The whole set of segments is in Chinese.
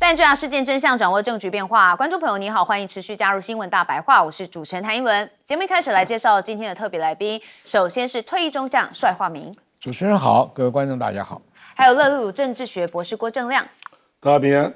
带这事件真相，掌握政局变化。观众朋友你好，欢迎持续加入新闻大白话，我是主持人谭英文。节目一开始来介绍今天的特别来宾，首先是退役中将帅化明。主持人好，各位观众大家好。还有乐鲁政治学博士郭正亮，大家平安。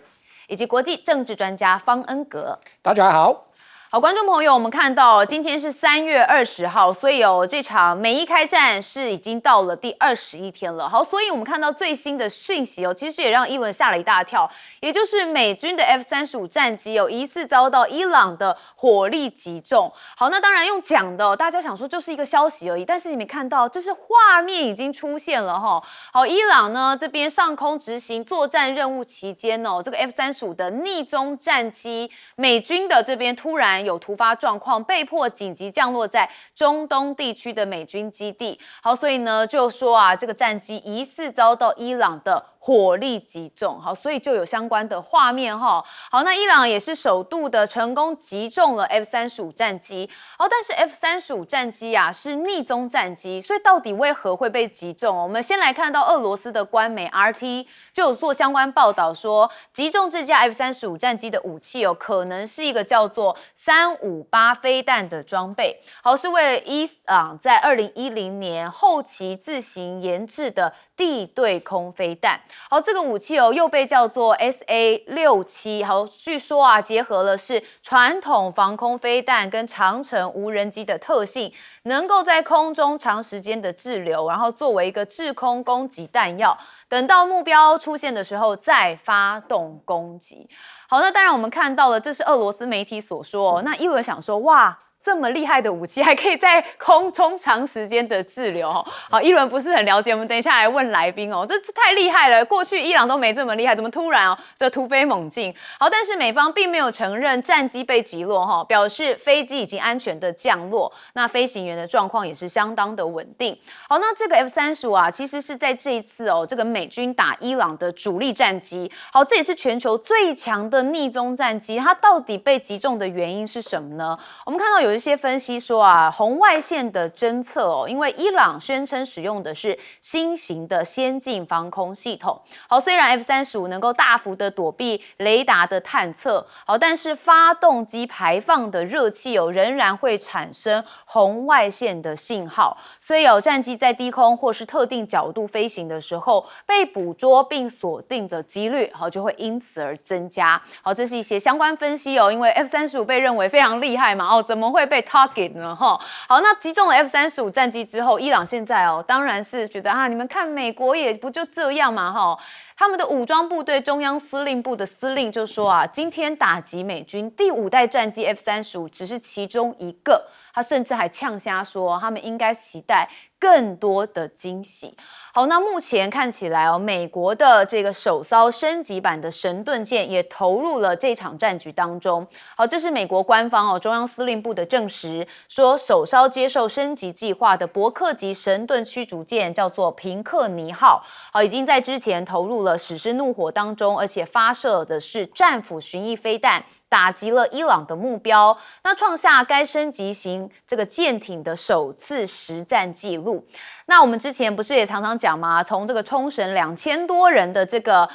以及国际政治专家方恩格，大家好。好，观众朋友，我们看到今天是3月20号，所以这场美伊开战是已经到了第21天了。好，所以我们看到最新的讯息其实也让伊伦吓了一大跳，也就是美军的 F-35战机疑似遭到伊朗的火力击中。好，那当然用讲的大家想说就是一个消息而已，但是你们看到这是画面已经出现了哈。好，伊朗呢这边上空执行作战任务期间这个 F-35的逆中战机，美军的这边突然有突发状况，被迫紧急降落在中东地区的美军基地。好，所以呢就说这个战机疑似遭到伊朗的火力击中。好，所以就有相关的画面哈。好，那伊朗也是首度的成功击中了 F-35战机。好，但是 F-35战机是逆中战机，所以到底为何会被击中？我们先来看到俄罗斯的官媒 RT 就有做相关报道说，击中这架 F-35战机的武器可能是一个叫做358飞弹的装备。好，是为了伊朗在2010年后期自行研制的地对空飞弹。好，这个武器又被叫做 SA-67。好，据说结合了是传统防空飞弹跟长程无人机的特性，能够在空中长时间的滞留，然后作为一个制空攻击弹药，等到目标出现的时候再发动攻击。好，那当然我们看到了，这是俄罗斯媒体所说。那伊伦想说，哇，这么厉害的武器还可以在空中长时间的滞留。好，伊伦不是很了解，我们等一下来问来宾这太厉害了，过去伊朗都没这么厉害，怎么突然这突飞猛进？好，但是美方并没有承认战机被击落表示飞机已经安全的降落，那飞行员的状况也是相当的稳定。好，那这个 F-35其实是在这一次这个美军打伊朗的主力战机。好，这也是全球最强的逆中战机，它到底被击中的原因是什么呢？我们看到有一些分析说红外线的侦测因为伊朗宣称使用的是新型的先进防空系统。好，虽然 F-35能够大幅的躲避雷达的探测，好，但是发动机排放的热气仍然会产生红外线的信号，所以战机在低空或是特定角度飞行的时候，被捕捉并锁定的几率就会因此而增加。好，这是一些相关分析因为 F-35被认为非常厉害嘛怎么会被 target 呢？好，那击中了 F-35战机之后，伊朗现在当然是觉得你们看美国也不就这样嘛他们的武装部队中央司令部的司令就说今天打击美军第5代战机 F-35只是其中一个，他甚至还呛瞎说他们应该期待更多的惊喜。好，那目前看起来美国的这个首艘升级版的神盾舰也投入了这场战局当中。好，这是美国官方中央司令部的证实，说首艘接受升级计划的伯克级神盾驱逐舰叫做平克尼号，好，已经在之前投入了史诗怒火当中，而且发射的是战斧巡弋飞弹，打击了伊朗的目标，那创下该升级型这个舰艇的首次实战记录。那我们之前不是也常常讲吗？从这个冲绳2000多人的这个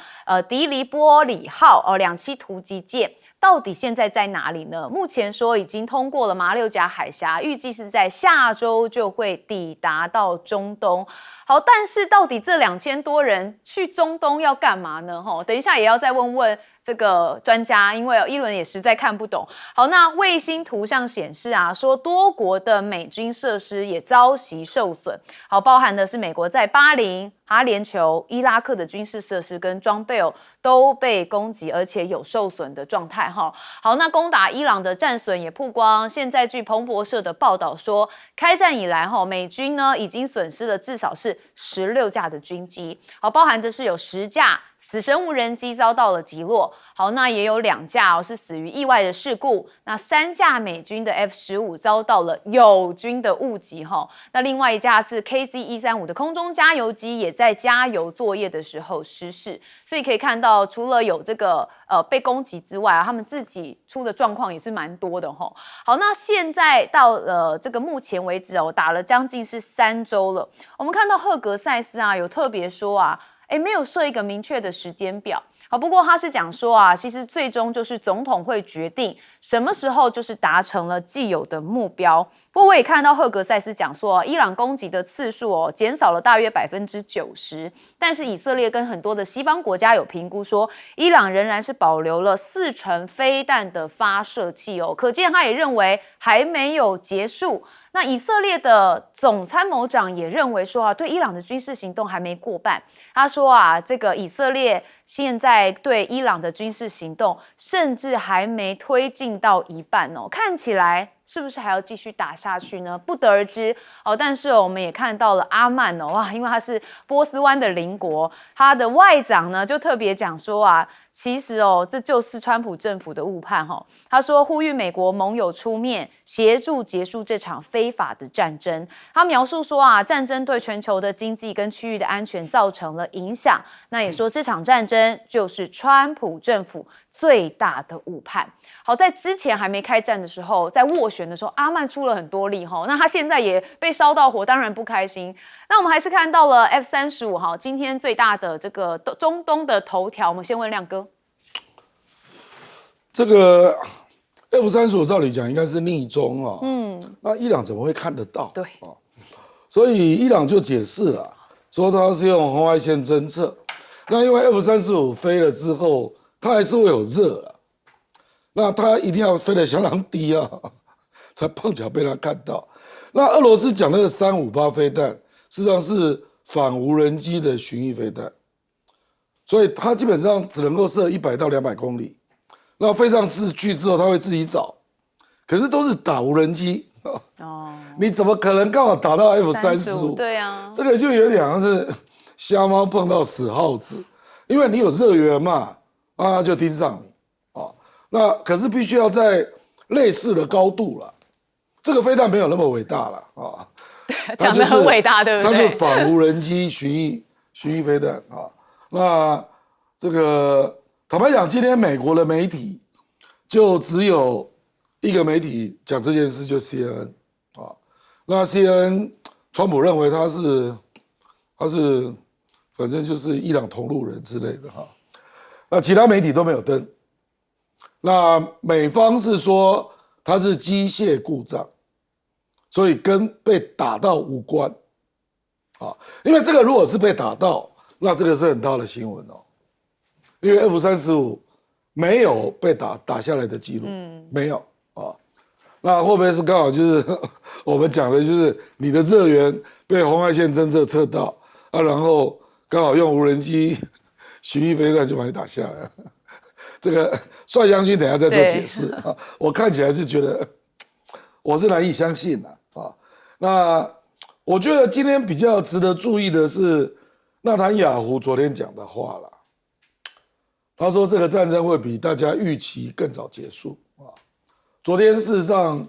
迪黎波里号2栖突击舰，到底现在在哪里呢？目前说已经通过了马六甲海峡，预计是在下周就会抵达到中东。好，但是到底这2000多人去中东要干嘛呢？等一下也要再问问这个专家，因为伊伦也实在看不懂。好，那卫星图像显示说多国的美军设施也遭袭受损。好，包含的是美国在巴林、哈连酋、伊拉克的军事设施跟装备都被攻击，而且有受损的状态好，那攻打伊朗的战损也曝光。现在据彭博社的报道说，开战以来美军呢已经损失了至少是16架的军机。好，包含的是有10架死神无人机遭到了击落。好，那也有2架是死于意外的事故。那3架美军的 F-15遭到了友军的误击那另外1架是 KC-135的空中加油机，也在加油作业的时候失事。所以可以看到，除了有这个被攻击之外他们自己出的状况也是蛮多的好，那现在到这个目前为止打了将近是3周了。我们看到赫格塞斯有特别说没有设一个明确的时间表。好，不过他是讲说啊，其实最终就是总统会决定什么时候就是达成了既有的目标。不过我也看到赫格塞斯讲说，伊朗攻击的次数减少了大约90%，但是以色列跟很多的西方国家有评估说，伊朗仍然是保留了4成飞弹的发射器可见他也认为还没有结束。那以色列的总参谋长也认为说对伊朗的军事行动还没过半。他说这个以色列现在对伊朗的军事行动甚至还没推进到一半看起来是不是还要继续打下去呢？不得而知但是我们也看到了阿曼因为他是波斯湾的邻国，他的外长呢就特别讲说其实这就是川普政府的误判他说呼吁美国盟友出面协助结束这场非法的战争。他描述说战争对全球的经济跟区域的安全造成了影响。那也说这场战争就是川普政府最大的误判。好，在之前还没开战的时候，在斡旋的时候，阿曼出了很多力那他现在也被烧到火，当然不开心。那我们还是看到了 F-35今天最大的这个中东的头条。我们先问亮哥，这个 F-35照理讲应该是逆中那伊朗怎么会看得到？对所以伊朗就解释了，说它是用红外线侦测。那因为 F-35飞了之后，它还是会有热了。那它一定要飞得相当低才碰巧被它看到。那俄罗斯讲那个358飞弹，事实上是反无人机的巡弋飞弹，所以它基本上只能够射100到200公里。那飞上去之后，它会自己找，可是都是打无人机你怎么可能刚好打到 F-35？对啊，这个就有点像是瞎猫碰到死耗子，因为你有热源嘛，就盯上你那可是必须要在类似的高度了，这个飞弹没有那么伟大了讲得很伟大，对不对？它是反无人机巡弋飞弹那这个坦白讲，今天美国的媒体就只有一个媒体讲这件事，就 CNN 那 CNN 川普认为他是反正就是伊朗同路人之类的那其他媒体都没有登。那美方是说它是机械故障，所以跟被打到无关因为这个如果是被打到，那这个是很大的新闻因为 F-35没有被打下来的记录没有那会不会是刚好就是我们讲的就是你的热源被红外线侦测测到然后刚好用无人机巡弋飞弹就把你打下来了这个帅将军等一下再做解释我看起来是觉得我是难以相信那我觉得今天比较值得注意的是纳坦雅胡昨天讲的话了。他说这个战争会比大家预期更早结束昨天事实上，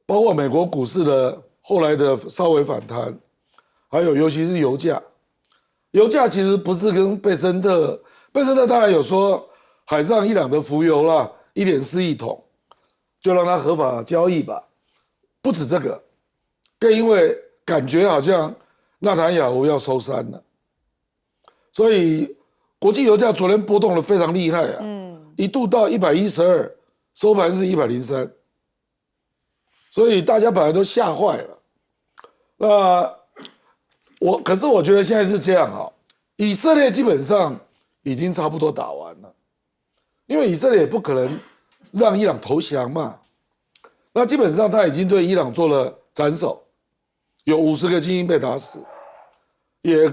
包括美国股市的后来的稍微反弹，还有尤其是油价，油价其实不是跟贝森特当然有说海上伊朗的浮油啦，1.4亿桶，就让它合法交易吧。不止这个，更因为感觉好像纳坦雅胡要收山了，所以国际油价昨天波动得非常厉害一度到112，收盘是103，所以大家本来都吓坏了。可是我觉得现在是这样以色列基本上已经差不多打完了，因为以色列也不可能让伊朗投降嘛。那基本上他已经对伊朗做了斩首，有50个精英被打死，也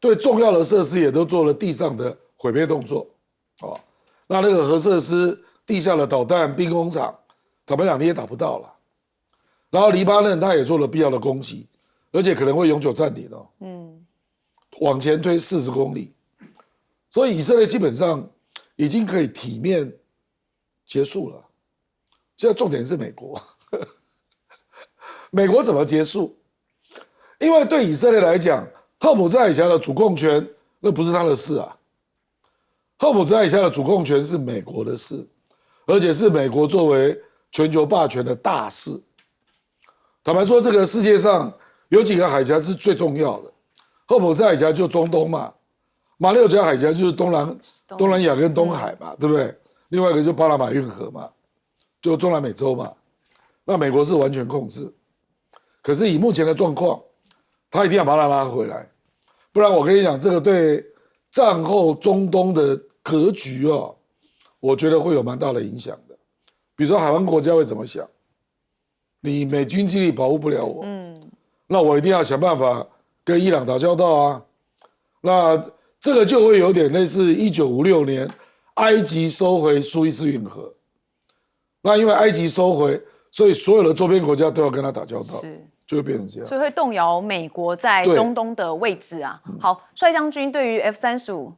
对重要的设施也都做了地上的毁灭动作那个核设施、地下的导弹、兵工厂，坦白讲你也打不到了。然后黎巴嫩他也做了必要的攻击，而且可能会永久占领往前推40公里，所以以色列基本上已经可以体面结束了。现在重点是美国，美国怎么结束？因为对以色列来讲，赫姆兹海峡的主控权那不是他的事赫姆兹海峡的主控权是美国的事，而且是美国作为全球霸权的大事。坦白说，这个世界上有几个海峡是最重要的，赫姆兹海峡就中东嘛，马六甲海峡就是东南亚跟东海嘛，对不对？另外一个就巴拿马运河嘛，就中南美洲嘛。那美国是完全控制，可是以目前的状况，他一定要把它拉回来，不然我跟你讲，这个对战后中东的格局哦，我觉得会有蛮大的影响的。比如说海湾国家会怎么想？你美军基地保护不了我，那我一定要想办法跟伊朗打交道啊。那这个就会有点类似1956年埃及收回苏伊士运河，那因为埃及收回，所以所有的周边国家都要跟他打交道，就会变成这样，所以会动摇美国在中东的位置啊。好，帅将军对于 F-35，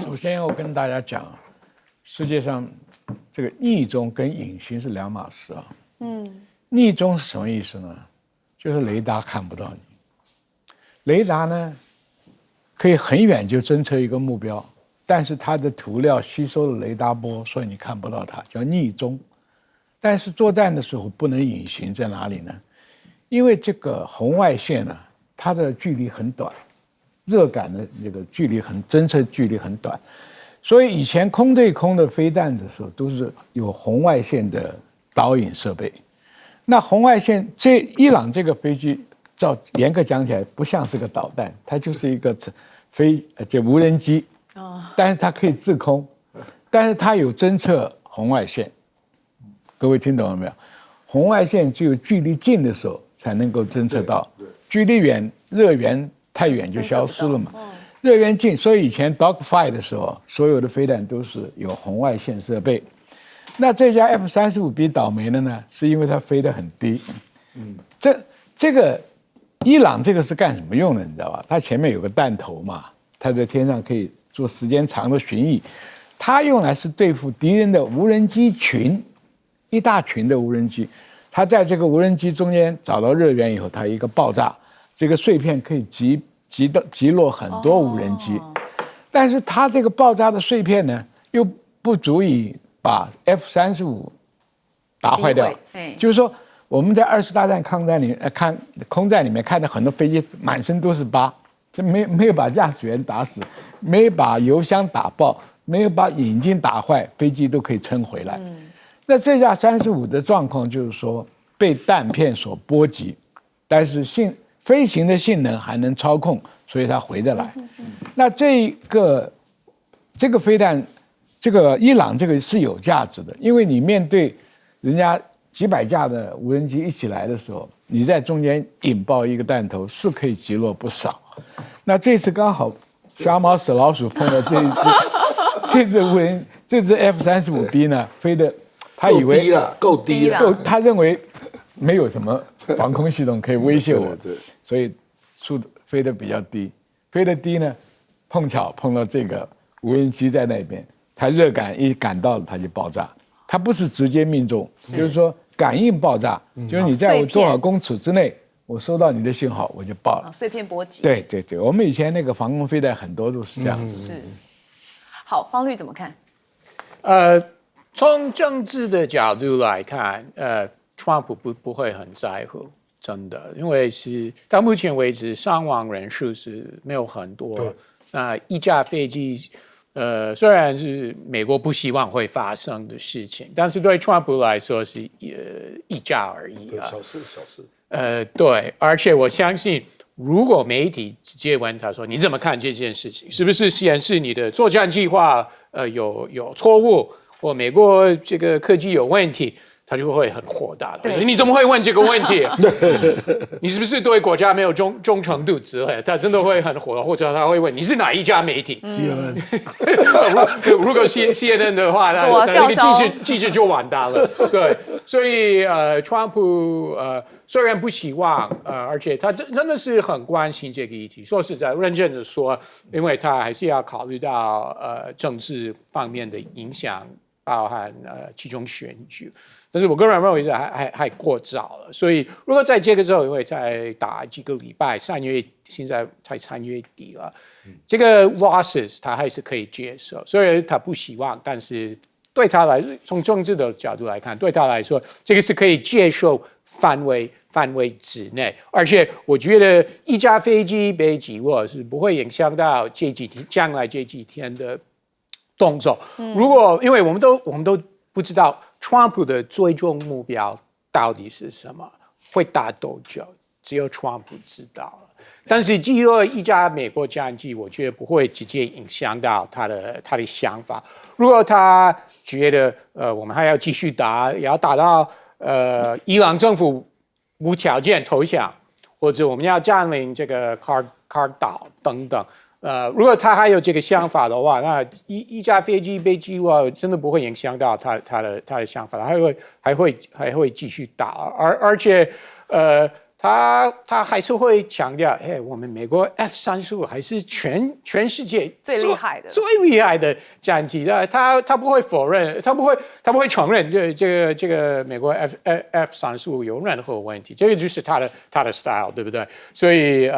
首先要跟大家讲，世界上这个逆中跟隐形是两码事啊。逆中是什么意思呢？就是雷达看不到你，雷达呢可以很远就侦测一个目标，但是它的涂料吸收了雷达波，所以你看不到它，叫逆中。但是作战的时候不能隐形，在哪里呢？因为这个红外线呢，它的距离很短，热感的这个距离侦测距离很短，所以以前空对空的飞弹的时候都是有红外线的导引设备。那红外线，伊朗这个飞机，照严格讲起来不像是个导弹，它就是一个无人机，但是它可以自空，但是它有侦测红外线。各位听懂了没有？红外线只有距离近的时候才能够侦测到，距离远，热源太远就消失了嘛。热源近，所以以前 dogfight 的时候，所有的飞弹都是有红外线设备。那这架 F-35比倒霉的呢，是因为它飞得很低。这个伊朗这个是干什么用的？你知道吧？它前面有个弹头嘛，它在天上可以做时间长的巡弋，它用来是对付敌人的无人机群，一大群的无人机。它在这个无人机中间找到热源以后，它一个爆炸，这个碎片可以击落很多无人机。但是它这个爆炸的碎片呢，又不足以把 F-35打坏掉。就是说，我们在2次大战空战里面看到很多飞机满身都是疤，这没有把驾驶员打死，没有把油箱打爆，没有把引擎打坏，飞机都可以撑回来。那这架35的状况就是说被弹片所波及，但是飞行的性能还能操控，所以它回得来。那这个飞弹，这个伊朗这个是有价值的，因为你面对人家几百架的无人机一起来的时候，你在中间引爆一个弹头是可以击落不少。那这次刚好瞎猫死老鼠碰到这只 F-35B 呢，飞的他以为够低了，他认为没有什么防空系统可以威胁我，所以速度飞得比较低，飞得低呢，碰巧碰到这个无人机在那边，它热感一感到了，它就爆炸。它不是直接命中，就是说感应爆炸，就是你在我多少公尺之内，我收到你的信号，我就爆了。碎片波及。对，我们以前那个防空飞弹很多都是这样子。好，方律怎么看？从政治的角度来看，Trump 不会很在乎，真的，因为是到目前为止伤亡人数是没有很多。那一架飞机，虽然是美国不希望会发生的事情，但是对 Trump 来说是一架而已啊，小事。对，而且我相信，如果媒体直接问他说你怎么看这件事情，是不是显示你的作战计划有错误？或美国这个科技有问题，他就会很火大的。所以你怎么会问这个问题？你是不是对国家没有忠诚度之类？他真的会很火，或者他会问你是哪一家媒体 ？CNN。如果 CNN 的话，那个记者就完蛋了。对，所以川普虽然不希望而且他真的是很关心这个议题。说实在，认真的说，因为他还是要考虑到政治方面的影响。包含其中选举，但是我个人认为是还过早了。所以如果在这个时候，因为再打几个礼拜，3月现在才3月底了，这个 losses 他还是可以接受。虽然他不希望，但是对他来，从政治的角度来看，对他来说，这个是可以接受范围之内，而且我觉得一架飞机被击落是不会影响到将来这几天的动作。如果因为我们都不知道川普的最终目标到底是什么，会打多久，只有川普知道了。但是击落一架美国战机，我觉得不会直接影响到他的想法。如果他觉得我们还要继续打，也要打到伊朗政府无条件投降，或者我们要占领这个卡尔岛等等。如果他还有这个想法的话，那一架飞机被击落，真的不会影响到他的想法，还会继续打，而且他还是会强调，我们美国 F-35还是全世界最厉害的战机，他不会否认，他不会承认这个美国 F-35有任何问题，这个就是他的 style， 对不对？所以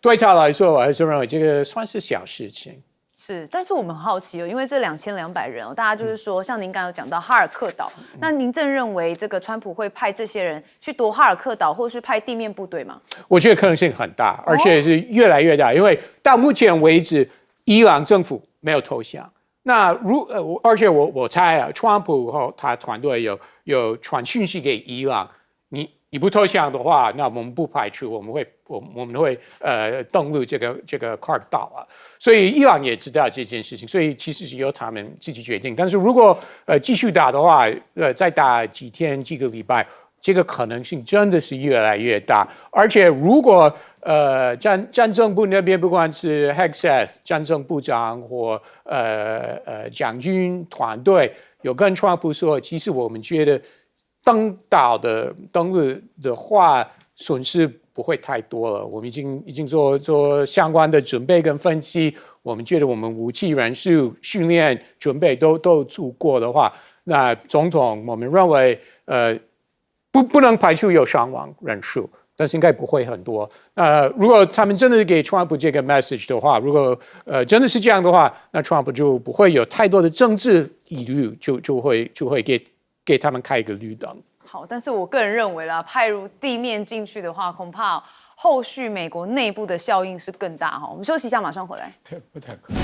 对他来说，我还是认为这个算是小事情。是，但是我们很好奇哦，因为这2200人哦，大家就是说，像您刚刚有讲到哈尔克岛，那您正认为这个川普会派这些人去夺哈尔克岛，或是派地面部队吗？我觉得可能性很大，而且是越来越大，因为到目前为止，伊朗政府没有投降。那而且我猜啊，川普和他团队有传讯息给伊朗，你不投降的话，那我们不排除我们会登陆这个卡尔岛啊。所以伊朗也知道这件事情，所以其实是由他们自己决定。但是如果继续打的话，再打几天几个礼拜，这个可能性真的是越来越大。而且如果战争部那边不管是 Hegseth 战争部长或将军团队有跟川普说，其实我们觉得登陆的话，损失不会太多了。我们已经做相关的准备跟分析，我们觉得我们武器人数、训练准备都足够的话，那总统我们认为不能排除有伤亡人数，但是应该不会很多。如果他们真的给川普这个 message 的话，如果真的是这样的话，那川普就不会有太多的政治疑虑，就会给他们开一个绿灯。好，但是我个人认为啦，派入地面进去的话，恐怕后续美国内部的效应是更大哈。我们休息一下，马上回来。不太可能。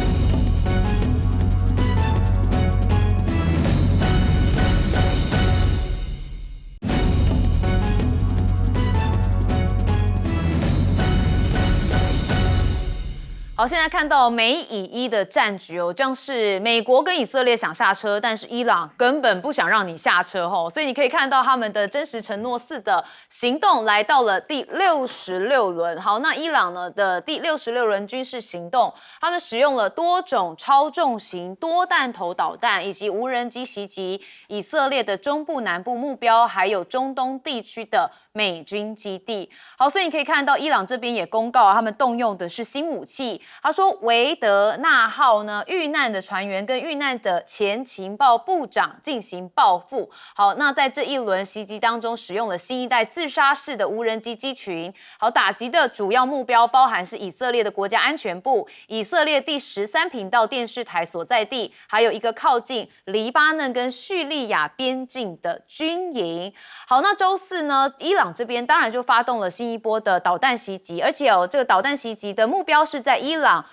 好，现在看到美以1的战局哦，这样是美国跟以色列想下车，但是伊朗根本不想让你下车吼，所以你可以看到他们的真实承诺4的行动来到了第66轮。好，那伊朗呢的第66轮军事行动，他们使用了多种超重型多弹头导弹以及无人机袭击以色列的中部、南部目标，还有中东地区的美军基地。好，所以你可以看到伊朗这边也公告他们动用的是新武器。他说维德纳号呢遇难的船员跟遇难的前情报部长进行报复。好，那在这一轮袭击当中使用了新一代自杀式的无人机机群。好，打击的主要目标包含是以色列的国家安全部、以色列第13频道电视台所在地，还有一个靠近黎巴嫩跟叙利亚边境的军营。好，那周4呢，伊朗这边当然就发动了新一波的导弹袭击，而且这个导弹袭击的目标是在伊朗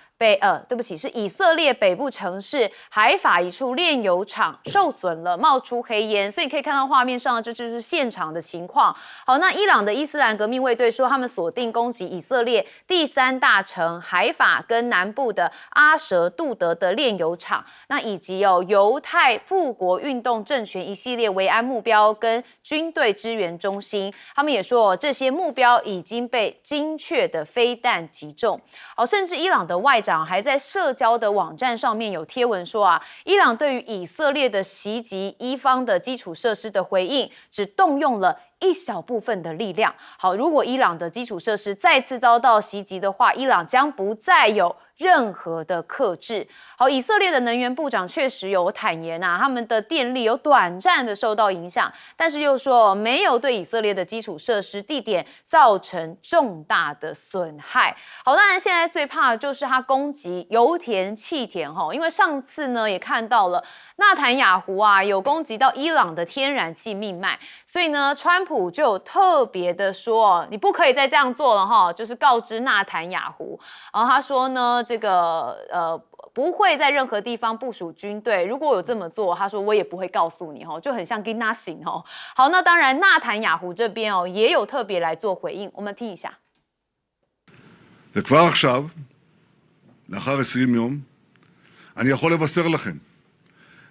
是以色列北部城市海法一处炼油厂受损了，冒出黑烟，所以可以看到画面上这就是现场的情况。好，那伊朗的伊斯兰革命卫队说，他们锁定攻击以色列第3大城海法跟南部的阿什杜德的炼油厂，那以及犹太复国运动政权一系列维安目标跟军队支援中心。他们也说，这些目标已经被精确的飞弹击中。好，甚至伊朗的外长还在社交的网站上面有贴文说伊朗对于以色列的袭击伊方的基础设施的回应，只动用了一小部分的力量。好，如果伊朗的基础设施再次遭到袭击的话，伊朗将不再有任何的克制。好，以色列的能源部长确实有坦言啊，他们的电力有短暂的受到影响，但是又说没有对以色列的基础设施地点造成重大的损害。好，当然现在最怕的就是他攻击油田、气田哈，因为上次呢也看到了纳坦雅胡啊有攻击到伊朗的天然气命脉，所以呢，川普就有特别的说，你不可以再这样做了哈，就是告知纳坦雅胡。然后他说呢，这个不会在任何地方部署军队，如果有这么做，他说我也不会告诉你哈，就很像 nothing 哦。好，那当然纳坦雅胡这边哦也有特别来做回应，我们听一下。וכבר עכשיו, לאחר 20 יום, אני יכול לבשר לכם,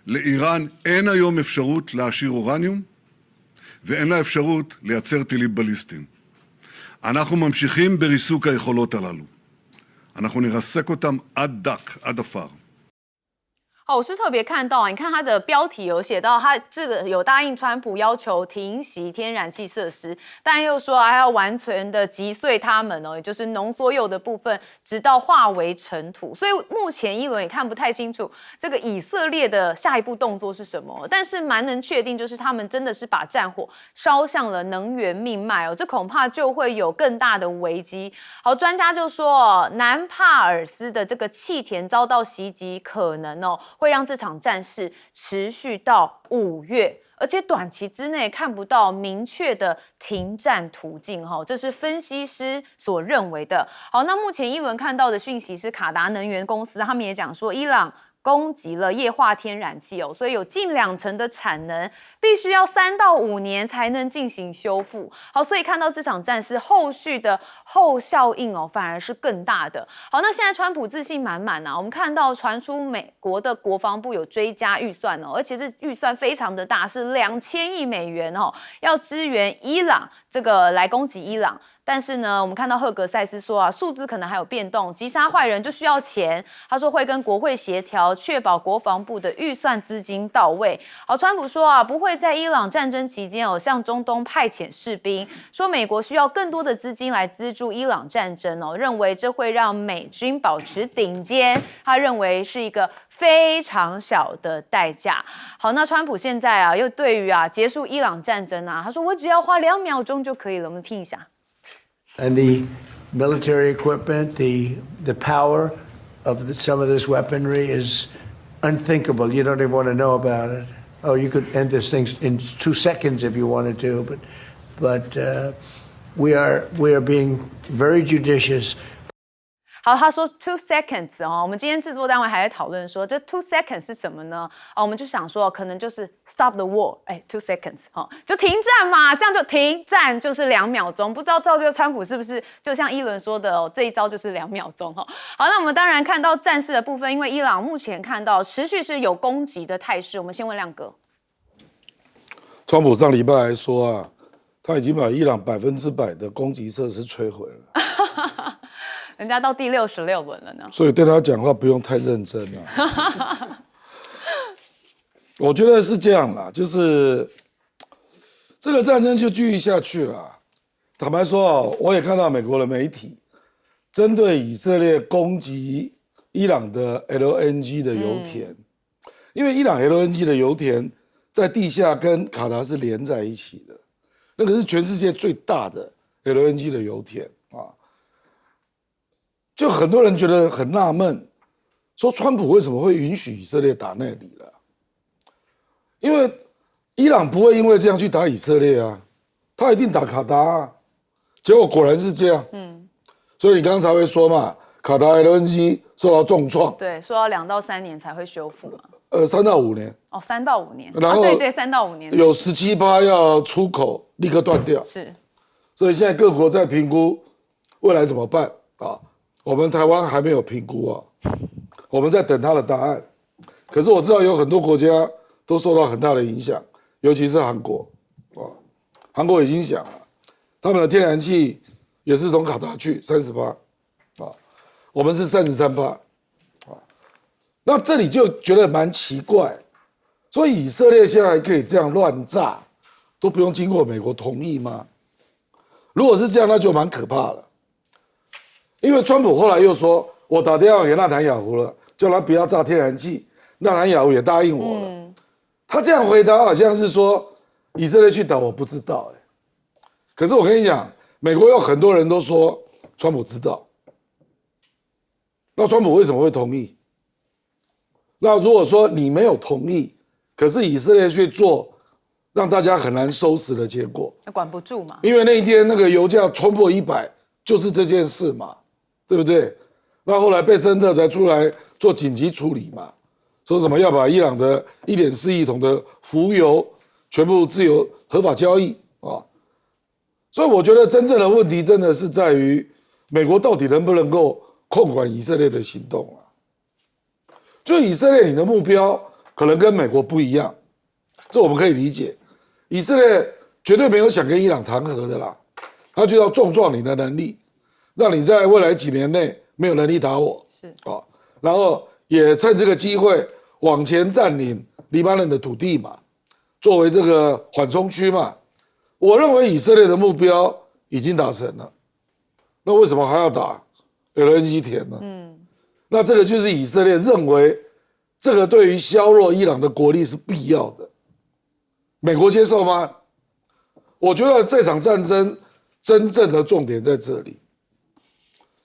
לאיראן אין היום אפשרות להעשיר אורניום, ואין לה אפשרות לייצר טילים בליסטיים. אנחנו ממשיכים בריסוק היכולות הללו. אנחנו נרסק אותם עד דק, עד עפר. 哦，我是特别看到，你看他的标题有写到，他这个有答应川普要求停息天然气设施，但又说还要完全的击碎他们哦，也就是浓缩铀的部分，直到化为尘土。所以目前一轮也看不太清楚这个以色列的下一步动作是什么，但是蛮能确定，就是他们真的是把战火烧向了能源命脉哦，这恐怕就会有更大的危机。好，专家就说，南帕尔斯的这个气田遭到袭击，可能哦。会让这场战事持续到5月，而且短期之内看不到明确的停战途径，这是分析师所认为的。好，那目前一轮看到的讯息是卡达能源公司，他们也讲说，伊朗攻击了液化天然气哦，所以有近20%的产能必须要3到5年才能进行修复。好，所以看到这场战事后续的后效应哦，反而是更大的。好，那现在川普自信满满啊，我们看到传出美国的国防部有追加预算哦，而且这预算非常的大，是2000亿美元哦，要支援伊朗这个来攻击伊朗。但是呢，我们看到赫格塞斯说啊，数字可能还有变动，击杀坏人就需要钱。他说会跟国会协调，确保国防部的预算资金到位。好，川普说啊，不会在伊朗战争期间哦向中东派遣士兵，说美国需要更多的资金来资助伊朗战争哦，认为这会让美军保持顶尖。他认为是一个非常小的代价。好，那川普现在啊，又对于结束伊朗战争啊，他说我只要花2秒钟就可以了。我们听一下。And the military equipment, the power of some of this weaponry is unthinkable. You don't even want to know about it. Oh, you could end this thing in 2 seconds if you wanted to, but we are being very judicious. 好，他说 2 seconds 哦，我们今天制作单位还在讨论说这2 seconds 是什么呢？我们就想说可能就是 stop the war， 2 seconds 就停战嘛，这样就停战就是2秒钟，不知道照这个川普是不是就像伊伦说的这一招就是2秒钟好，那我们当然看到战事的部分，因为伊朗目前看到持续是有攻击的态势，我们先问亮哥。川普上礼拜还说啊，他已经把伊朗100%的攻击设施摧毁了。人家到第66轮了呢，所以对他讲话不用太认真啊。我觉得是这样啦，就是这个战争就继续下去了。坦白说我也看到美国的媒体针对以色列攻击伊朗的 LNG 的油田，因为伊朗 LNG 的油田在地下跟卡达是连在一起的，那个是全世界最大的 LNG 的油田啊。就很多人觉得很纳闷，说川普为什么会允许以色列打那里了？因为伊朗不会因为这样去打以色列啊，他一定打卡达啊。结果果然是这样，所以你刚才会说嘛，卡达 LNG 受到重创，对，说要2到3年才会修复嘛，3到5年， 3到5年，然后对3到5年，有17%要出口立刻断掉，是，所以现在各国在评估未来怎么办啊。我们台湾还没有评估啊，我们在等他的答案。可是我知道有很多国家都受到很大的影响，尤其是韩国啊，韩国已经想了，他们的天然气也是从卡达去30%啊，我们是33%啊，那这里就觉得蛮奇怪，所以以色列现在还可以这样乱炸，都不用经过美国同意吗？如果是这样，那就蛮可怕了。因为川普后来又说，我打电话给纳坦雅胡了，叫他不要炸天然气，纳坦雅胡也答应我了。他这样回答好像是说以色列去打我不知道可是我跟你讲，美国有很多人都说川普知道，那川普为什么会同意？那如果说你没有同意，可是以色列去做让大家很难收拾的结果，管不住嘛。因为那一天那个油价冲破100，就是这件事嘛，对不对？那后来贝森特才出来做紧急处理嘛，说什么要把伊朗的1.4亿桶的浮油全部自由合法交易啊。所以我觉得真正的问题真的是在于美国到底能不能够控管以色列的行动啊？就以色列你的目标可能跟美国不一样，这我们可以理解。以色列绝对没有想跟伊朗谈和的啦，他就要壮壮你的能力，让你在未来几年内没有能力打我，是啊，然后也趁这个机会往前占领黎巴嫩的土地嘛，作为这个缓冲区嘛。我认为以色列的目标已经达成了，那为什么还要打 LNG 田呢？那这个就是以色列认为这个对于削弱伊朗的国力是必要的。美国接受吗？我觉得这场战争真正的重点在这里，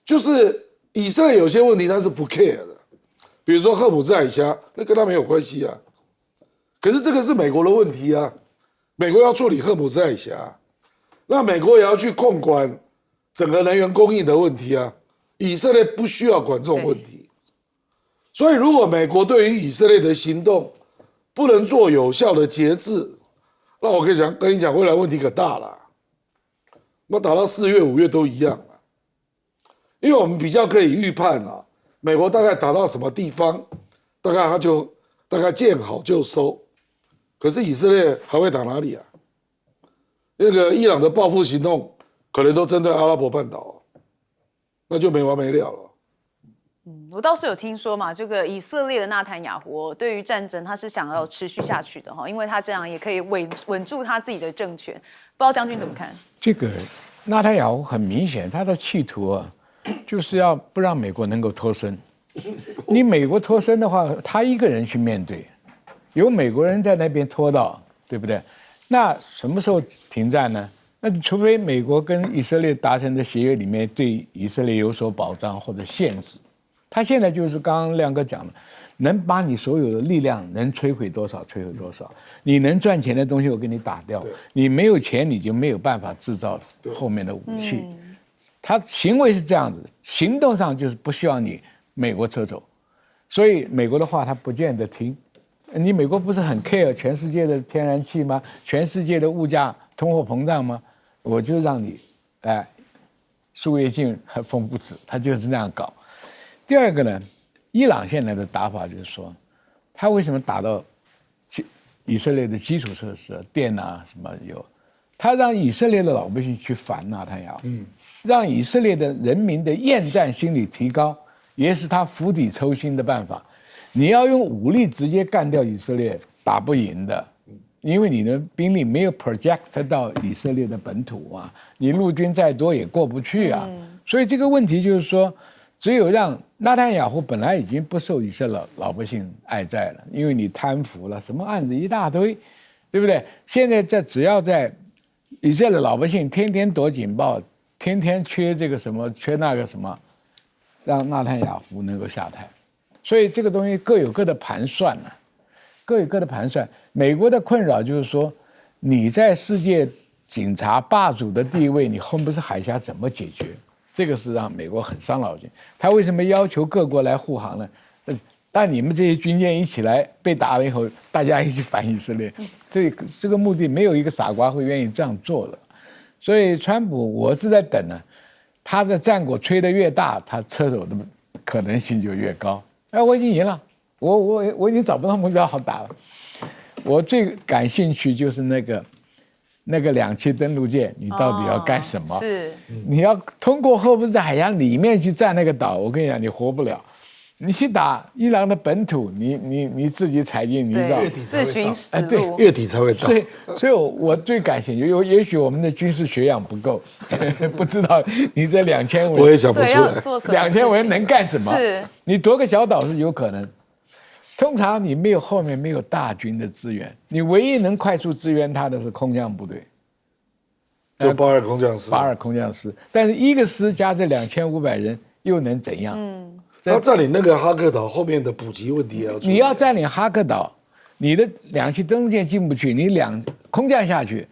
就是以色列有些问题他是不 care 的，比如说赫姆兹海峡，那跟他没有关系啊。可是这个是美国的问题啊，美国要处理赫姆兹海峡，那美国也要去控管整个能源供应的问题啊。以色列不需要管这种问题，所以如果美国对于以色列的行动不能做有效的节制，那我跟你讲，未来问题可大了。那打到4月、5月都一样啊，因为我们比较可以预判啊，美国大概打到什么地方，大概见好就收。可是以色列还会打哪里啊？那个伊朗的报复行动可能都针对阿拉伯半岛，那就没完没了了。我倒是有听说嘛，这个以色列的纳坦雅胡对于战争他是想要持续下去的哈，因为他这样也可以稳住他自己的政权。不知道将军怎么看？这个纳坦雅胡很明显，他的企图啊，就是要不让美国能够脱身。你美国脱身的话，他一个人去面对，有美国人在那边拖到，对不对？那什么时候停战呢？那除非美国跟以色列达成的协约里面对以色列有所保障或者限制。他现在就是刚刚亮哥讲的，能把你所有的力量能摧毁多少摧毁多少，你能赚钱的东西我给你打掉，你没有钱你就没有办法制造后面的武器。他行为是这样子，行动上就是不希望你美国撤走，所以美国的话他不见得听。你美国不是很 care 全世界的天然气吗？全世界的物价通货膨胀吗？我就让你树叶尽风不止，他就是那样搞。第二个呢，伊朗现在的打法就是说，他为什么打到以色列的基础设施电啊什么有，他让以色列的老百姓去烦纳坦雅胡，让以色列的人民的厌战心理提高，也是他釜底抽薪的办法。你要用武力直接干掉以色列，打不赢的，因为你的兵力没有 project 到以色列的本土啊，你陆军再多也过不去啊。所以这个问题就是说，只有让纳坦雅胡本来已经不受以色列老百姓爱戴了，因为你贪腐了，什么案子一大堆，对不对？现在只要在以色列老百姓天天躲警报，天天缺这个什么缺那个什么，让纳坦雅胡能够下台。所以这个东西各有各的盘算啊，各有各的盘算。美国的困扰就是说，你在世界警察霸主的地位，你后面不是海峡怎么解决？这个是让美国很伤脑筋。他为什么要求各国来护航呢？但你们这些军舰一起来被打了以后，大家一起反以色列，这个目的没有一个傻瓜会愿意这样做的。所以川普，我是在等呢，他的战果吹得越大，他撤走的可能性就越高。我已经赢了，我已经找不到目标好打了。我最感兴趣就是那个2栖登陆舰，你到底要干什么？是，你要通过赫布兹海峡里面去占那个岛，我跟你讲，你活不了。你去打伊朗的本土，你自己踩进泥沼，自寻死路。月底才会到。所以我最感兴趣，也许我们的军事学养不够，不知道你这2000我也想不出来，2000人能干什么？是你夺个小岛是有可能。通常你后面没有大军的支援，你唯一能快速支援他的是空降部队，就巴尔空降师。巴尔空降师，但是一个师加这2500人又能怎样？要占领那个哈克岛后面的补给问题也要注意。你要占领哈克岛，你的2栖登陆舰进不去，你空降下去，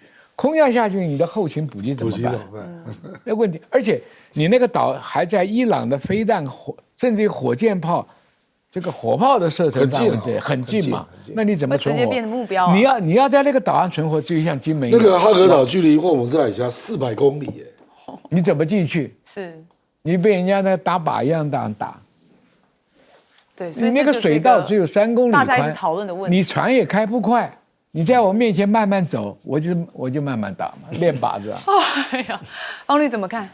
你的后勤补给怎么办？那问题，而且你那个岛还在伊朗的飞弹甚至于火箭炮，这个火炮的射程范围很近嘛？那你怎么存活？直接变成目标。你要在那个岛上存活，就像金门一那样。个哈克岛距离霍姆斯海峡400公里耶，你怎么进去？是你被人家那打靶一样打。对，所以你那个水道只有3公里宽，大家一直讨论的问题。你船也开不快，你在我面前慢慢走，我就慢慢打嘛，练靶子。哎呀，方律怎么看？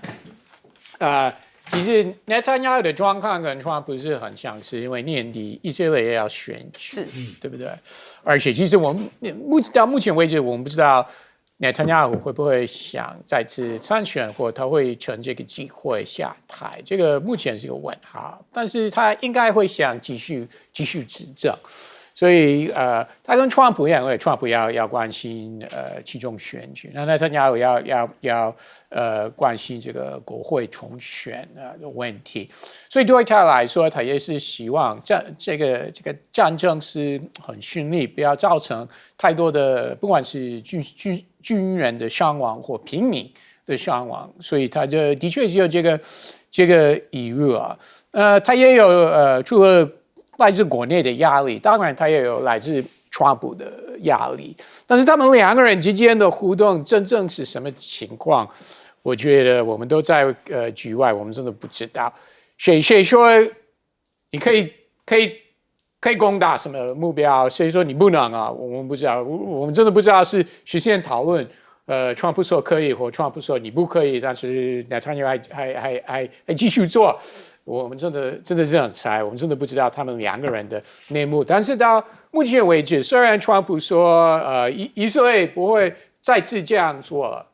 其实内塔尼亚胡的状况跟川普是很相似，因为年底以色列也要选举，对不对？而且其实我们到目前为止，我们不知道内塔尼亚胡会不会想再次参选，或他会趁这个机会下台，这个目前是个问号。但是他应该会想继续执政，所以他跟川普一样，因为川普要关心其中选举，那内塔尼亚胡要关心这个国会重选的问题，所以对他来说，他也是希望这个战争是很顺利，不要造成太多的不管是军人的伤亡或平民的伤亡，所以他的确是有这个疑虑啊。他也有除了来自国内的压力，当然他也有来自川普的压力，但是他们2个人之间的互动真正是什么情况？我觉得我们都在局外，我们真的不知道。谁说你可以攻打什么目标？谁说你不能啊？我们不知道，我们真的不知道是实现讨论。川普说可以，或川普说你不可以，但是内塔尼亚胡还继续做。我们真的这样猜，我们真的不知道他们2个人的内幕。但是到目前为止，虽然川普说以色列不会再次这样做了，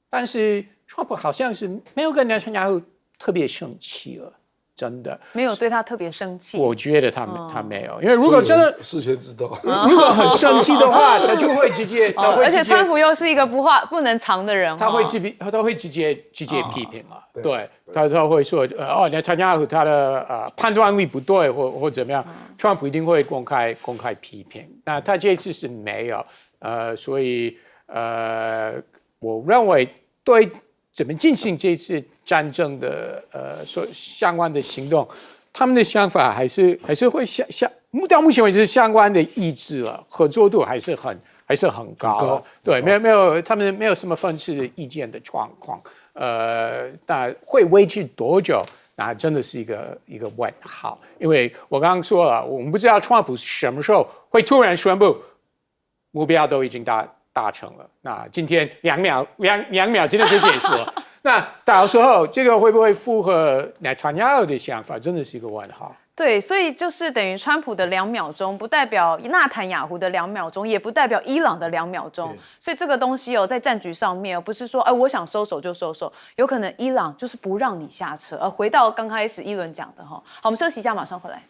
但是川普好像是没有跟内塔尼亚胡特别生气了。真的没有对他特别生气，我觉得他没有，因为如果真的事先知道，如果很生气的话，他就会直接，而且川普又是一个不能藏的人，他会直接批评嘛，对，他会说内塔尼亚胡他的判断力不对或怎么样，川普一定会公开批评，那他这次是没有，所以我认为对怎么进行这次战争的相关的行动，他们的想法还是会到目前为止相关的意志了，合作度还是很高，对，没有他们没有什么分歧的意见的状况，但会维持多久？那真的是一个问号，因为我刚刚说了，我们不知道川普什么时候会突然宣布目标都已经达成了，那今天2秒今天就结束了。那到时候这个会不会符合内塔尼亚胡的想法，真的是一个问号。对，所以就是等于川普的2秒钟，不代表纳坦雅胡的2秒钟，也不代表伊朗的2秒钟。所以这个东西在战局上面，不是说我想收手就收手，有可能伊朗就是不让你下车。回到刚开始一轮讲的好，我们休息一下，马上回来。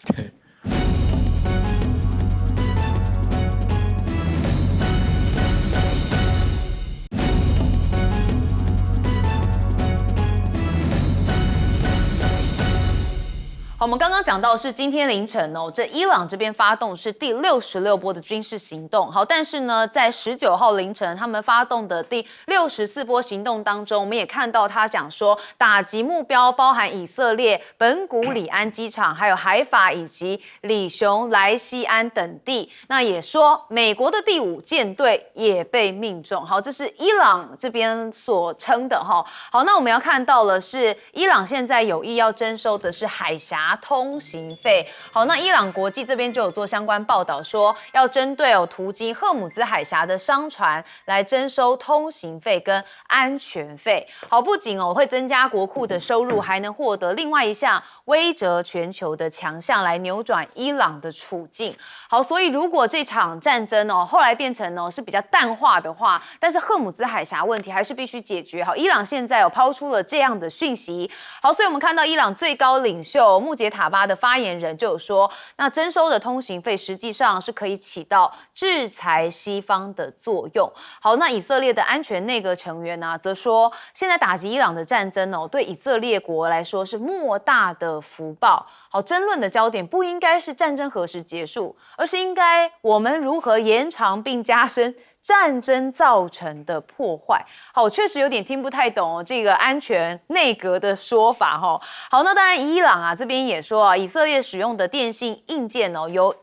好，我们刚刚讲到是今天凌晨这伊朗这边发动是第66波的军事行动。好，但是呢，在19号凌晨他们发动的第64波行动当中，我们也看到他讲说打击目标包含以色列本古里安机场，还有海法以及里熊莱西安等地。那也说美国的第5舰队也被命中。好，这是伊朗这边所称的哈。好，那我们要看到的是伊朗现在有意要征收的是海峡峡通行费。好，那伊朗国际这边就有做相关报道说，要针对途经荷姆兹海峡的商船来征收通行费跟安全费。好，不仅会增加国库的收入，还能获得另外一项威慑全球的强项，来扭转伊朗的处境。好，所以如果这场战争后来变成是比较淡化的话，但是荷姆兹海峡问题还是必须解决。好，伊朗现在抛出了这样的讯息。好，所以我们看到伊朗最高领袖穆杰塔巴的发言人就有说，那征收的通行费实际上是可以起到制裁西方的作用。好，那以色列的安全内阁成员呢，则说，现在打击伊朗的战争对以色列国来说是莫大的福报。好，争论的焦点不应该是战争何时结束，而是应该我们如何延长并加深战争造成的破坏。好，我确实有点听不太懂这个安全内阁的说法好，那当然伊朗这边也说以色列使用的电信硬件由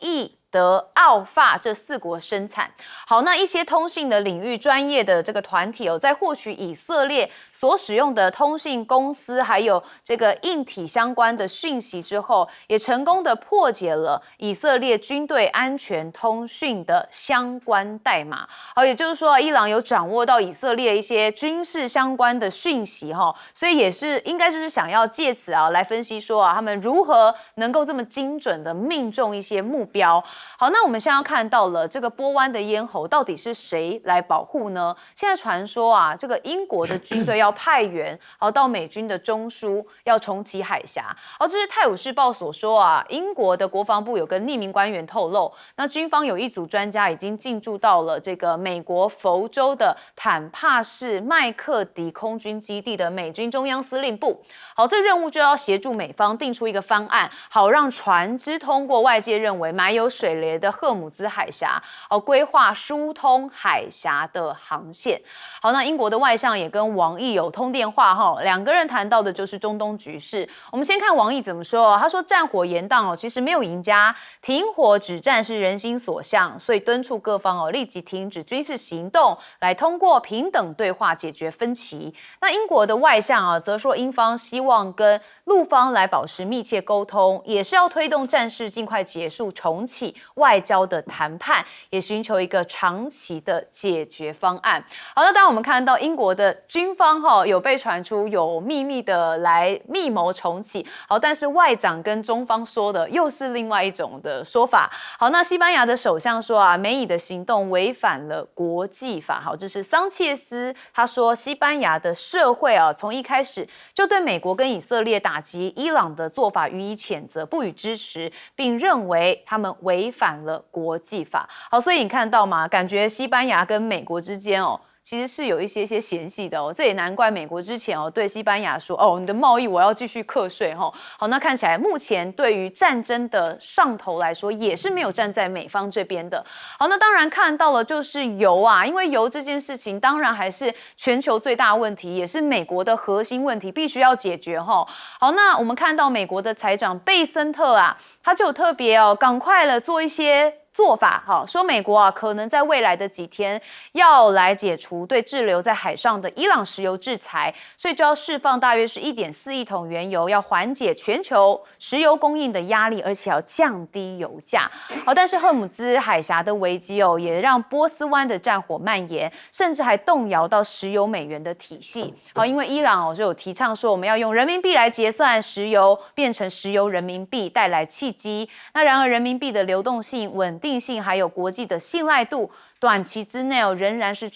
德、奥法这4国生产。好，那一些通信的领域专业的这个团体在获取以色列所使用的通信公司还有这个硬体相关的讯息之后，也成功的破解了以色列军队安全通讯的相关代码。好，也就是说，伊朗有掌握到以色列一些军事相关的讯息所以也是应该就是想要借此来分析说他们如何能够这么精准的命中一些目标。好，那我们现在要看到了这个波湾的咽喉到底是谁来保护呢？现在传说这个英国的军队要派员到美军的中枢，要重启海峡。这是《泰晤士报》所说英国的国防部有跟匿名官员透露，那军方有一组专家已经进驻到了这个美国佛州的坦帕市麦克迪空军基地的美军中央司令部。好，这任务就要协助美方定出一个方案，好让船只通过外界认为埋有水雷的荷姆兹海峡，规划疏通海峡的航线。好，那英国的外相也跟王毅有通电话2个人谈到的就是中东局势。我们先看王毅怎么说，他说战火延宕其实没有赢家，停火止战是人心所向，所以敦促各方立即停止军事行动，来通过平等对话解决分歧。那英国的外相则说，英方希望跟陆方来保持密切沟通，也是要推动战事尽快结束，重启外交的谈判，也寻求一个长期的解决方案。好，那当然我们看到英国的军方有被传出有秘密的来密谋重启，好，但是外长跟中方说的又是另外一种的说法。好，那西班牙的首相说美以的行动违反了国际法。好，这是桑切斯他说，西班牙的社会从一开始就对美国跟以色列打击伊朗的做法予以谴责，不予支持，并认为他们违反了国际法。好，所以你看到吗？感觉西班牙跟美国之间其实是有一些嫌隙的这也难怪美国之前对西班牙说你的贸易我要继续课税好，那看起来目前对于战争的上头来说也是没有站在美方这边的。好，那当然看到了就是油因为油这件事情当然还是全球最大问题，也是美国的核心问题，必须要解决好，那我们看到美国的财长贝森特他就有特别赶快了做一些做法说美国可能在未来的几天要来解除对滞留在海上的伊朗石油制裁，所以就要释放大约是1.4亿桶原油，要缓解全球石油供应的压力，而且要降低油价。好，但是荷姆兹海峡的危机也让波斯湾的战火蔓延，甚至还动摇到石油美元的体系。好，因为伊朗就有提倡说我们要用人民币来结算石油，变成石油人民币，带来契机。那然而人民币的流动性、稳定性还有国际的信赖度，短期之内仍然是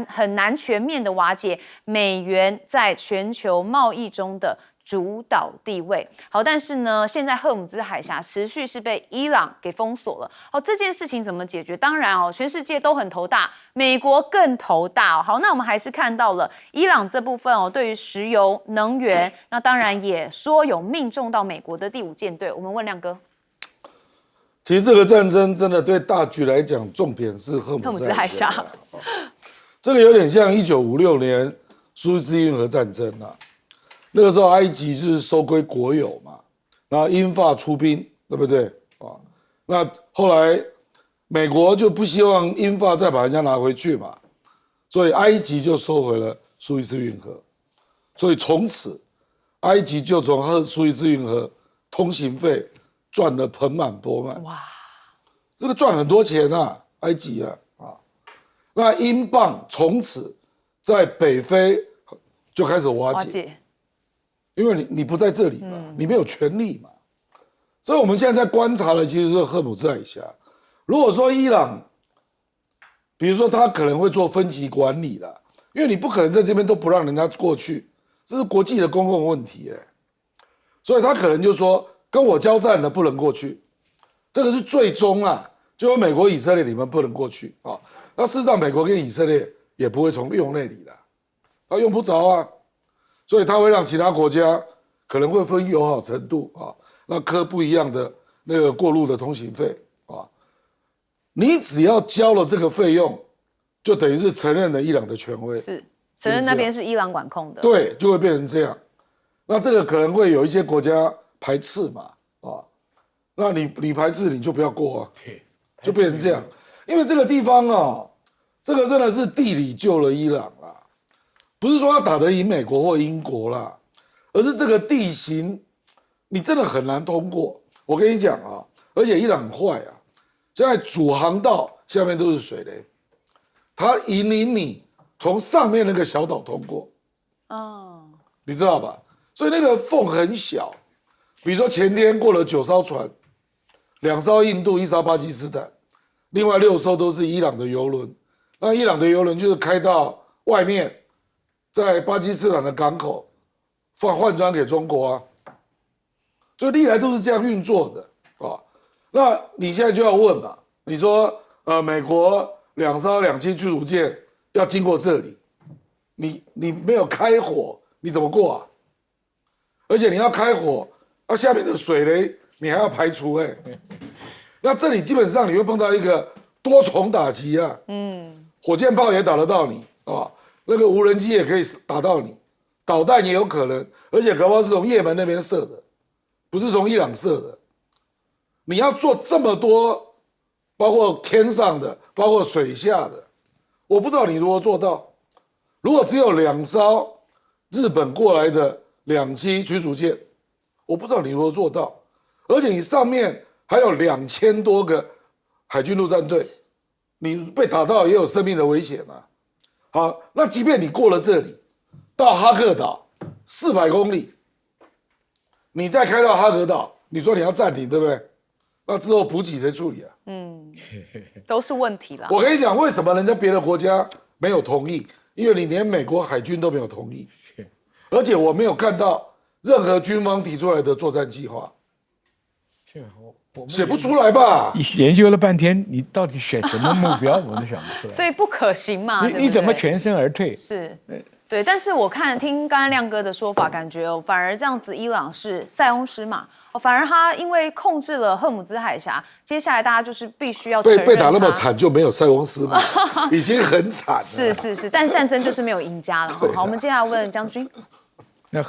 很难全面的瓦解美元在全球贸易中的主导地位。好，但是呢，现在荷姆兹海峡持续是被伊朗给封锁了。好，这件事情怎么解决？当然全世界都很头大，美国更头大好，那我们还是看到了伊朗这部分对于石油能源，那当然也说有命中到美国的第5舰队。我们问亮哥。其实这个战争真的对大局来讲，重点是荷姆兹海峡。这个有点像1956年苏伊士运河战争那个时候埃及就是收归国有嘛，然后英法出兵，对不对那后来美国就不希望英法再把人家拿回去嘛，所以埃及就收回了苏伊士运河，所以从此埃及就从苏伊士运河通行费赚得盆满钵满。哇，这个赚很多钱啊，埃及啊。那英镑从此在北非就开始瓦解，因为你不在这里嘛，你没有权利嘛。所以我们现在在观察的其实是荷姆兹海峡。如果说伊朗，比如说他可能会做分级管理啦，因为你不可能在这边都不让人家过去，这是国际的公共问题所以他可能就说跟我交战的不能过去，这个是最终啊，就有美国、以色列你们不能过去啊。那事实上，美国跟以色列也不会用那里的，他用不着啊，所以他会让其他国家可能会分友好程度啊，那科不一样的那个过路的通行费啊，你只要交了这个费用，就等于是承认了伊朗的权威，是承认那边是伊朗管控的，对，就会变成这样。那这个可能会有一些国家排斥嘛，啊，那你排斥你就不要过啊，就变成这样。因为这个地方啊，这个真的是地理救了伊朗啦，不是说要打得赢美国或英国啦，而是这个地形你真的很难通过。我跟你讲啊，而且伊朗很坏啊，现在主航道下面都是水雷，它引领你从上面那个小岛通过，你知道吧？所以那个缝很小，比如说前天过了9艘船，2艘印度，1艘巴基斯坦。另外6艘都是伊朗的邮轮，那伊朗的邮轮就是开到外面，在巴基斯坦的港口换装给中国啊，所以历来都是这样运作的啊。那你现在就要问嘛，你说美国2艘2栖驱逐舰要经过这里，你没有开火，你怎么过啊？而且你要开火，那下面的水雷你还要排除那这里基本上你会碰到一个多重打击啊，火箭炮也打得到你啊，那个无人机也可以打到你，导弹也有可能，而且搞不好是从也门那边射的，不是从伊朗射的。你要做这么多，包括天上的，包括水下的，我不知道你如何做到。如果只有2艘日本过来的2栖驱逐舰，我不知道你如何做到，而且你上面还有2000多个海军陆战队，你被打到也有生命的危险啊。好，那即便你过了这里，到哈克岛400公里，你再开到哈克岛，你说你要暂停，对不对？那之后补给谁处理啊？都是问题啦。我跟你讲，为什么人家别的国家没有同意？因为你连美国海军都没有同意，而且我没有看到任何军方提出来的作战计划。写不出来吧？研究了半天，你到底选什么目标，我都想不出来。所以不可行嘛？你怎么全身而退？是，对。但是我听刚才亮哥的说法，感觉反而这样子，伊朗是塞翁失马，反而他因为控制了荷姆兹海峡，接下来大家就是必须要被打那么惨，就没有塞翁失马，已经很惨了。是，但战争就是没有赢家了。好，我们接下来问将军。那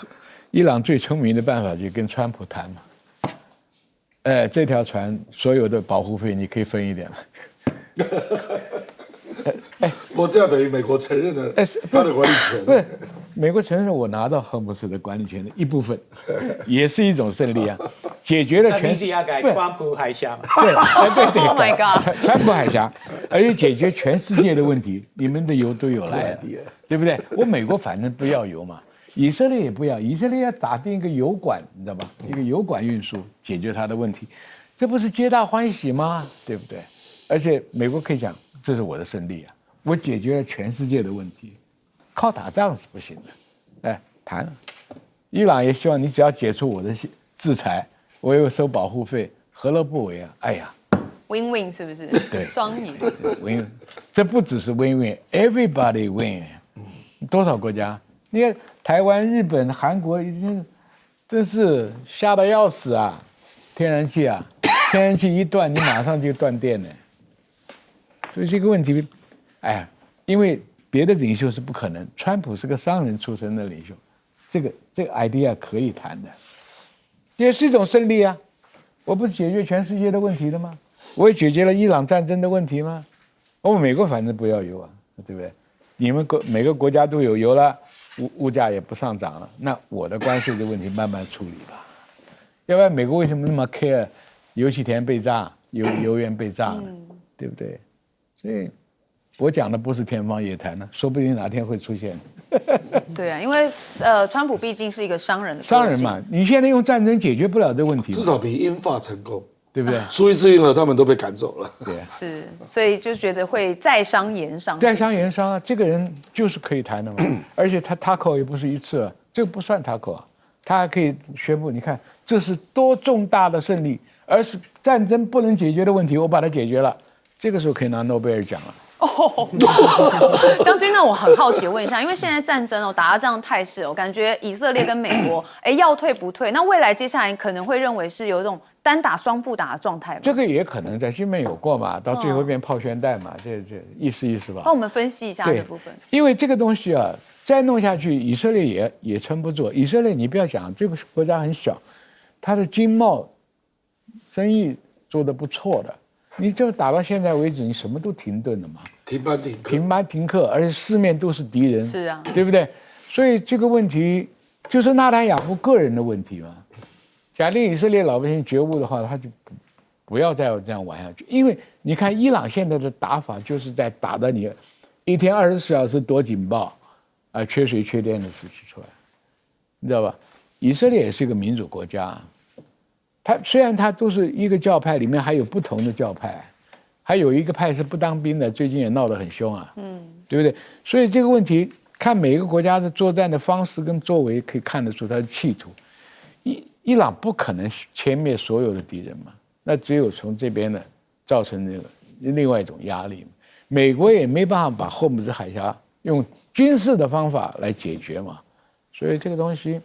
伊朗最聪明的办法就是跟川普谈嘛。这条船所有的保护费你可以分一点了。我这样等于美国承认了他的管理权。不是，美国承认我拿到荷姆斯的管理权的一部分，也是一种胜利啊，解决了全。名字要改川普海峡嘛？对，Oh my god， 川普海峡，而且解决全世界的问题，你们的油都有来了，对不对？我美国反正不要油嘛。以色列也不要，以色列要打定一个油管，你知道吧？一个油管运输解决它的问题，这不是皆大欢喜吗？对不对？而且美国可以讲，这是我的胜利啊，我解决了全世界的问题，靠打仗是不行的。谈，伊朗也希望你只要解除我的制裁，我又收保护费，何乐不为啊？哎呀 ，win-win 是不是？对，双赢。win， 这不只是 win-win，everybody win， 多少国家？你看台湾、日本、韩国已经真是吓得要死啊！天然气一断，你马上就断电了。所以这个问题，因为别的领袖是不可能，川普是个商人出身的领袖，这个 idea 可以谈的，也是一种胜利啊！我不是解决全世界的问题了吗？我也解决了伊朗战争的问题吗？我们美国反正不要油啊，对不对？你们每个国家都有油了。物价也不上涨了，那我的关税的问题慢慢处理吧。要不然美国为什么那么 care 油气田被炸、油源被炸呢？对不对？所以我讲的不是天方夜谭呢，说不定哪天会出现。对啊，因为川普毕竟是一个商人的商人嘛，你现在用战争解决不了这个问题，至少比英法成功，对不对？苏伊士运河他们都被赶走了。对啊，是，所以就觉得会在商言商。在商言商啊，这个人就是可以谈的嘛。而且他 taco 也不是一次啊，这个不算 taco 啊，他还可以宣布，你看这是多重大的胜利，而是战争不能解决的问题，我把它解决了，这个时候可以拿诺贝尔奖了。哦，将军，那我很好奇问一下，因为现在战争打到这样态势，我感觉以色列跟美国，要退不退？那未来接下来可能会认为是有一种单打双不打的状态吗？这个也可能在新闻有过嘛，到最后变炮旋弹嘛，这意思吧。帮我们分析一下这部分。因为这个东西啊，再弄下去，以色列也撑不住。以色列你不要讲，这个国家很小，它的经贸生意做得不错的。你就打到现在为止，你什么都停顿了嘛，停班停课，停班停课，而且四面都是敌人，是啊，对不对？所以这个问题就是纳坦雅胡个人的问题嘛。假定以色列老百姓觉悟的话，他就不要再这样玩下去。因为你看伊朗现在的打法，就是在打到你一天24小时躲警报，缺水缺电的事情出来，你知道吧？以色列也是一个民主国家。他虽然他都是一个教派，里面还有不同的教派，还有一个派是不当兵的，最近也闹得很凶啊，对不对？所以这个问题看每一个国家的作战的方式跟作为，可以看得出他的企图。伊朗不可能歼灭所有的敌人嘛，那只有从这边呢造成那个另外一种压力。美国也没办法把霍姆兹海峡用军事的方法来解决嘛，所以这个东西。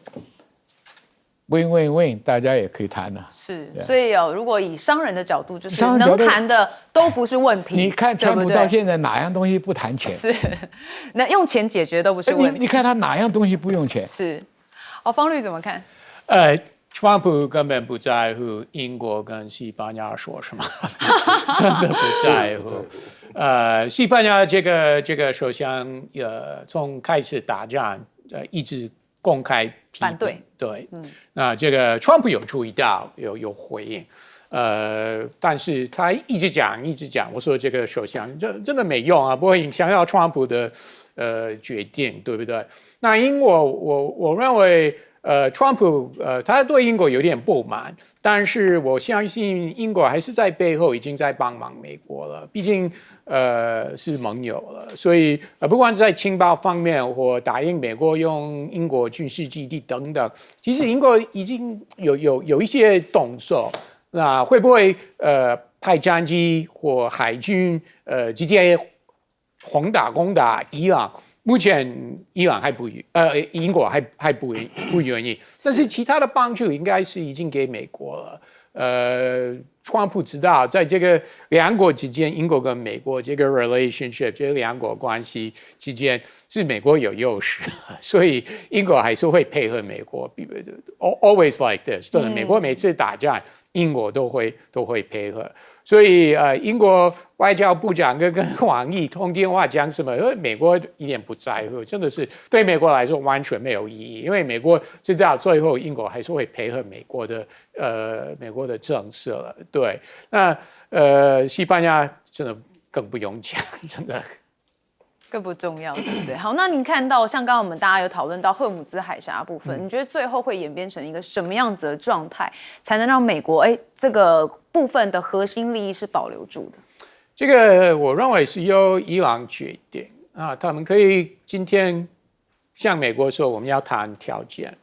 win， 大家也可以谈的。是，所以如果以商人的角度，就是能谈的都不是问题。你看川普到现在哪样东西不谈钱？是，那用钱解决都不是问题。你看他哪样东西不用钱？是，方律怎么看？川普根本不在乎英国跟西班牙说什么，真的不在乎。西班牙这个首相从开始打仗一直公开反对，对，那这个川普有注意到，有回应，但是他一直讲，我说这个首相真的没用啊，不会影响到川普的决定，对不对？那英国，我认为川普他对英国有点不满，但是我相信英国还是在背后已经在帮忙美国了，毕竟是盟友了，所以不管是在情报方面或答应美国用英国军事基地等等，其实英国已经有一些动作，那会不会派战机或海军直接攻打伊朗？目前伊朗英国还不愿意，但是其他的帮助应该是已经给美国了。川普知道，在这个两国之间，英国跟美国这个 relationship， 这两国关系之间是美国有优势，所以英国还是会配合美国。Always like this， 真的，美国每次打仗，英国都会配合。所以英国外交部长跟王毅通电话讲什么，美国一点不在乎，真的是对美国来说完全没有意义，因为美国知道最后英国还是会配合美国的政策了。对，那西班牙真的更不用讲，真的。更不重要，对不对？好，那您看到像刚刚我们大家有讨论到赫姆兹海峡部分，你觉得最后会演变成一个什么样子的状态，才能让美国这个部分的核心利益是保留住的？这个我认为是由伊朗决定啊，他们可以今天向美国说我们要谈条件，